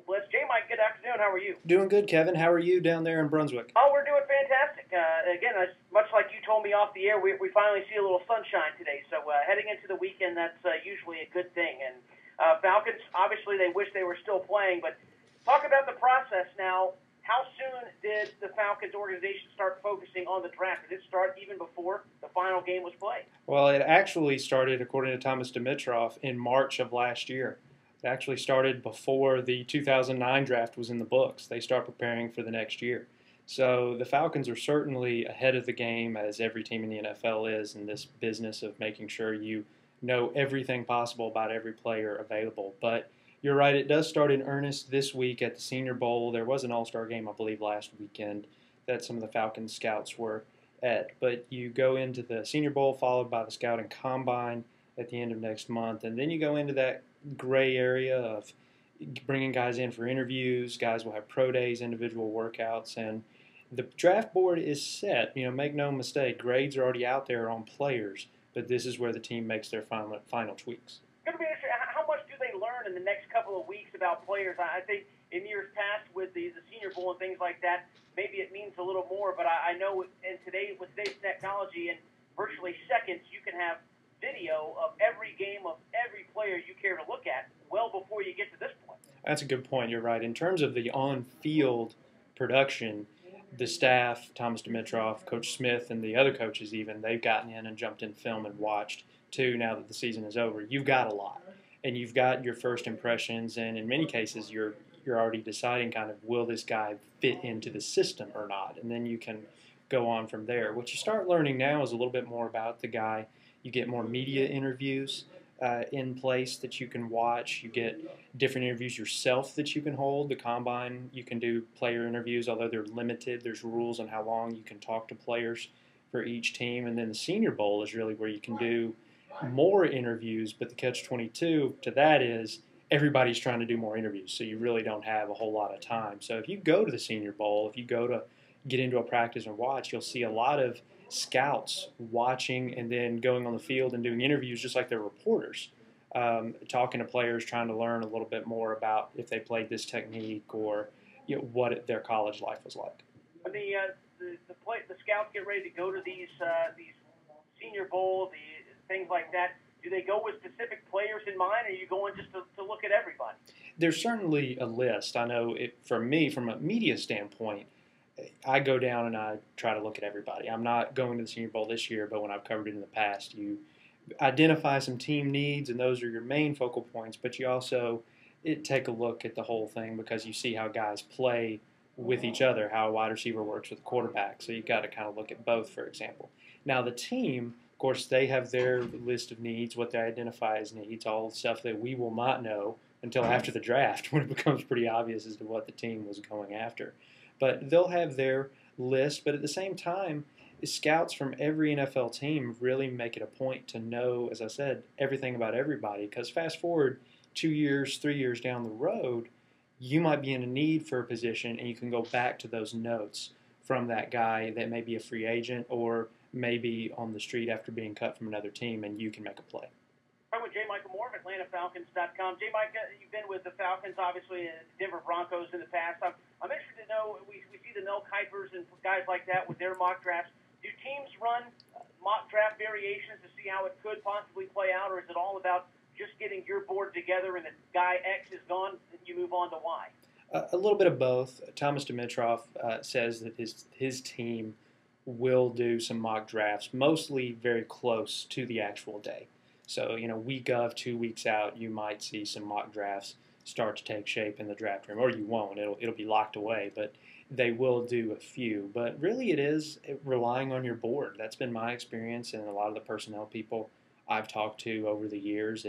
Blitz. J. Mike, good afternoon. How are you? Doing good, Kevin. How are you down there in Brunswick? Oh, we're doing fantastic. Again, much like you told me off the air, we finally see a little sunshine today. So heading into the weekend, that's usually a good thing. And Falcons, obviously, they wish they were still playing. But talk about the process now. How soon did the Falcons organization start focusing on the draft? Did it start even before the final game was played? Well, it actually started, according to Thomas Dimitroff, in March of last year. It actually started before the 2009 draft was in the books. They start preparing for the next year. So the Falcons are certainly ahead of the game, as every team in the NFL is, in this business of making sure you know everything possible about every player available. But you're right, it does start in earnest this week at the Senior Bowl. There was an All-Star game, I believe, last weekend that some of the Falcons scouts were at. But you go into the Senior Bowl, followed by the Scouting Combine at the end of next month. And then you go into that gray area of bringing guys in for interviews. Guys will have pro days, individual workouts, and the draft board is set. Make no mistake, grades are already out there on players, but this is where the team makes their final tweaks. Going to be interesting. How much do they learn in the next couple of weeks about players? I think in years past with the Senior Bowl and things like that, maybe it means a little more. But I know with today's technology, in virtually seconds, you can have video of every game of every player you care to look at well before you get to this point. That's a good point. You're right. In terms of the on-field production, the staff, Thomas Dimitroff, Coach Smith, and the other coaches even, they've gotten in and jumped in film and watched, too, now that the season is over. You've got a lot. And you've got your first impressions, and in many cases you're already deciding kind of, will this guy fit into the system or not? And then you can go on from there. What you start learning now is a little bit more about the guy. You get more media interviews in place that you can watch. You get different interviews yourself that you can hold. The Combine, you can do player interviews, although they're limited. There's rules on how long you can talk to players for each team. And then the Senior Bowl is really where you can do more interviews, but the catch-22 to that is everybody's trying to do more interviews, so you really don't have a whole lot of time. So if you go to the Senior Bowl, if you go to get into a practice and watch, you'll see a lot of scouts watching and then going on the field and doing interviews just like they're reporters, talking to players, trying to learn a little bit more about if they played this technique or what their college life was like. When the scouts get ready to go to these Senior Bowl, things like that, do they go with specific players in mind, or are you going just to look at everybody? There's certainly a list. I know for me, from a media standpoint, I go down and I try to look at everybody. I'm not going to the Senior Bowl this year, but when I've covered it in the past, you identify some team needs, and those are your main focal points, but you also take a look at the whole thing because you see how guys play with each other, how a wide receiver works with a quarterback. So you've got to kind of look at both, for example. Now, the team, of course, they have their list of needs, what they identify as needs, all the stuff that we will not know until after the draft when it becomes pretty obvious as to what the team was going after. But they'll have their list, but at the same time, scouts from every NFL team really make it a point to know, as I said, everything about everybody, because fast forward 2 years, 3 years down the road, you might be in a need for a position, and you can go back to those notes from that guy that may be a free agent or maybe on the street after being cut from another team, and you can make a play. I'm with J. Michael Moore of AtlantaFalcons.com. J. Mike, you've been with the Falcons, obviously, and Denver Broncos in the past. I'm interested to know, we see the Mel Kipers and guys like that with their mock drafts. Do teams run mock draft variations to see how it could possibly play out, or is it all about just getting your board together and the guy X is gone and you move on to Y? A little bit of both. Thomas Dimitroff says that his team will do some mock drafts, mostly very close to the actual day. So, week of, 2 weeks out, you might see some mock drafts start to take shape in the draft room, or you won't. It'll be locked away, but they will do a few. But really it is relying on your board. That's been my experience and a lot of the personnel people I've talked to over the years.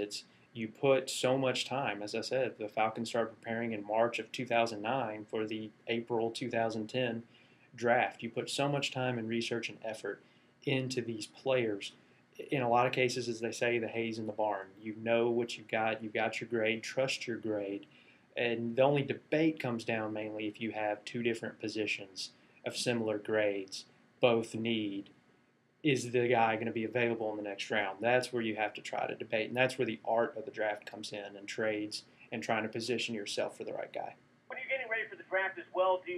You put so much time. As I said, the Falcons started preparing in March of 2009 for the April 2010 draft. You put so much time and research and effort into these players. In a lot of cases, as they say, the hay's in the barn. You know what you've got your grade, trust your grade. And the only debate comes down mainly if you have two different positions of similar grades, both need, is the guy going to be available in the next round? That's where you have to try to debate, and that's where the art of the draft comes in, and trades and trying to position yourself for the right guy. When you're getting ready for the draft as well, do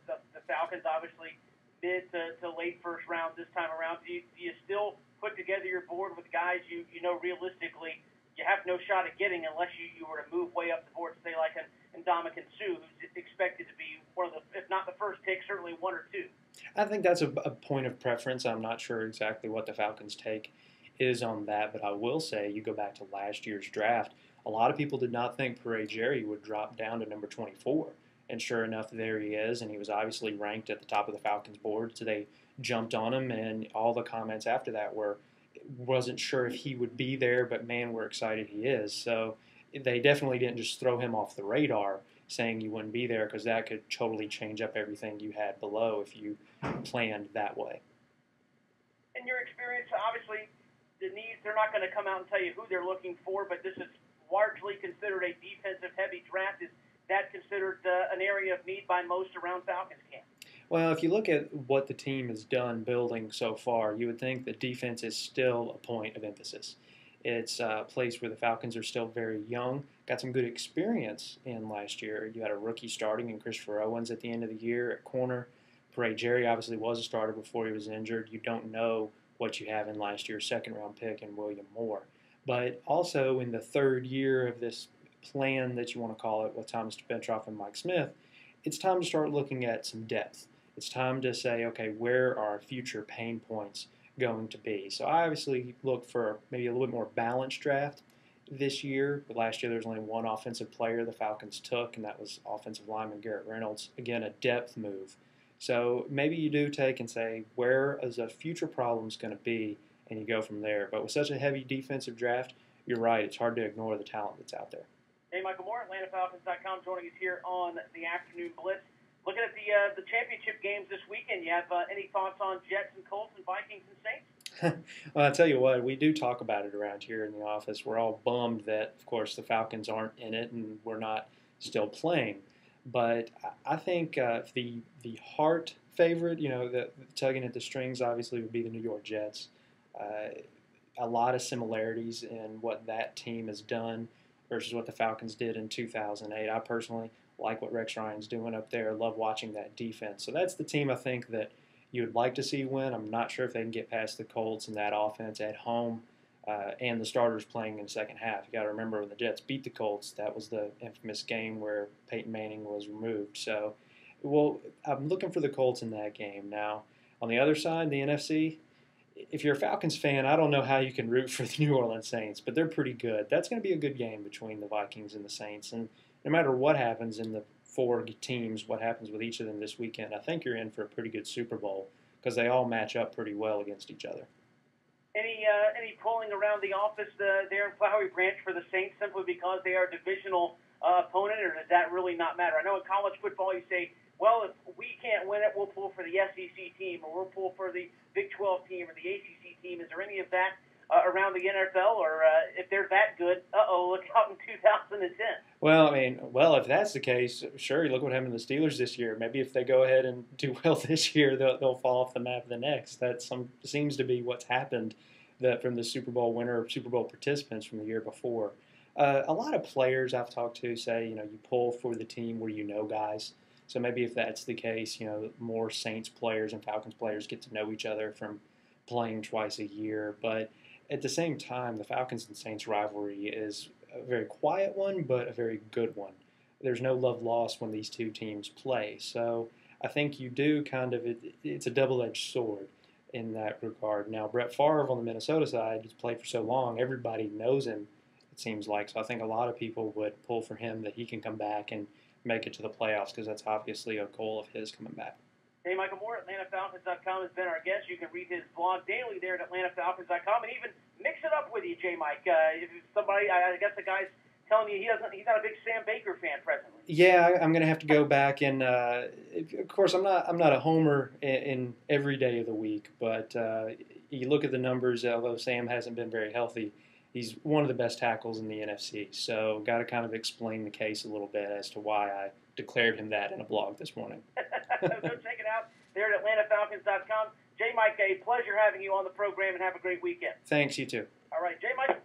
the Falcons obviously mid to late first round this time around? Do you still put together your board with guys you know realistically you have no shot at getting unless you were to move way up the board, say like an Ndamukong Suh, who's expected to be one of the, if not the first pick, certainly one or two? I think that's a point of preference. I'm not sure exactly what the Falcons' take is on that, but I will say you go back to last year's draft, a lot of people did not think Pere Jerry would drop down to number 24. And sure enough, there he is, and he was obviously ranked at the top of the Falcons board, so they jumped on him, and all the comments after that were, wasn't sure if he would be there, but man, we're excited he is. So they definitely didn't just throw him off the radar saying you wouldn't be there, because that could totally change up everything you had below if you planned that way. In your experience, obviously, the needs, they're not going to come out and tell you who they're looking for, but this is largely considered a defensive-heavy draft. Is that considered an area of need by most around Falcons camp? Well, if you look at what the team has done building so far, you would think that defense is still a point of emphasis. It's a place where the Falcons are still very young, got some good experience in last year. You had a rookie starting in Christopher Owens at the end of the year at corner. Pere Jerry obviously was a starter before he was injured. You don't know what you have in last year's second-round pick in William Moore. But also in the third year of this plan that you want to call it with Thomas Dimitroff and Mike Smith, it's time to start looking at some depth. It's time to say, okay, where are our future pain points going to be? So I obviously look for maybe a little bit more balanced draft this year. But last year there was only one offensive player the Falcons took, and that was offensive lineman Garrett Reynolds. Again, a depth move. So maybe you do take and say, where is a future problems going to be, and you go from there. But with such a heavy defensive draft, you're right, it's hard to ignore the talent that's out there. Hey, Michael Moore, AtlantaFalcons.com, joining us here on the Afternoon Blitz. Looking at the championship games this weekend, you have any thoughts on Jets and Colts and Vikings and Saints? Well, I'll tell you what, we do talk about it around here in the office. We're all bummed that, of course, the Falcons aren't in it and we're not still playing. But I think the heart favorite, the tugging at the strings, obviously would be the New York Jets. A lot of similarities in what that team has done versus what the Falcons did in 2008. I personally like what Rex Ryan's doing up there. Love watching that defense. So that's the team I think that you would like to see win. I'm not sure if they can get past the Colts and that offense at home and the starters playing in the second half. You got to remember when the Jets beat the Colts, that was the infamous game where Peyton Manning was removed. So, I'm looking for the Colts in that game. Now, on the other side, the NFC, if you're a Falcons fan, I don't know how you can root for the New Orleans Saints, but they're pretty good. That's going to be a good game between the Vikings and the Saints. And no matter what happens in the four teams, what happens with each of them this weekend, I think you're in for a pretty good Super Bowl because they all match up pretty well against each other. Any polling around the office there in Flowery Branch for the Saints simply because they are a divisional opponent, or does that really not matter? I know in college football you say, well, if we can't win it, we'll pull for the SEC team, or we'll pull for the Big 12 team or the ACC team. Is there any of that around the NFL, or if they're that good, look out in 2010? Well, if that's the case, sure, look what happened to the Steelers this year. Maybe if they go ahead and do well this year, they'll fall off the map the next. That seems to be what's happened from the Super Bowl winner, Super Bowl participants from the year before. A lot of players I've talked to say, you pull for the team where you know guys. So maybe if that's the case, more Saints players and Falcons players get to know each other from playing twice a year. But at the same time, the Falcons and Saints rivalry is a very quiet one, but a very good one. There's no love lost when these two teams play. So I think you do it's a double-edged sword in that regard. Now, Brett Favre on the Minnesota side, he's played for so long, everybody knows him, it seems like. So I think a lot of people would pull for him that he can come back and make it to the playoffs because that's obviously a goal of his coming back. Hey, Michael Moore, AtlantaFalcons.com has been our guest. You can read his blog daily there at AtlantaFalcons.com and even mix it up with you, J. Mike. If somebody, I guess the guy's telling you he's not a big Sam Baker fan presently. Yeah, I'm going to have to go back and, of course, I'm not a homer in every day of the week, but you look at the numbers, although Sam hasn't been very healthy, he's one of the best tackles in the NFC. So got to kind of explain the case a little bit as to why I declared him that in a blog this morning. Go check it out there at AtlantaFalcons.com. J. Mike, a pleasure having you on the program, and have a great weekend. Thanks, you too. All right, J. Mike.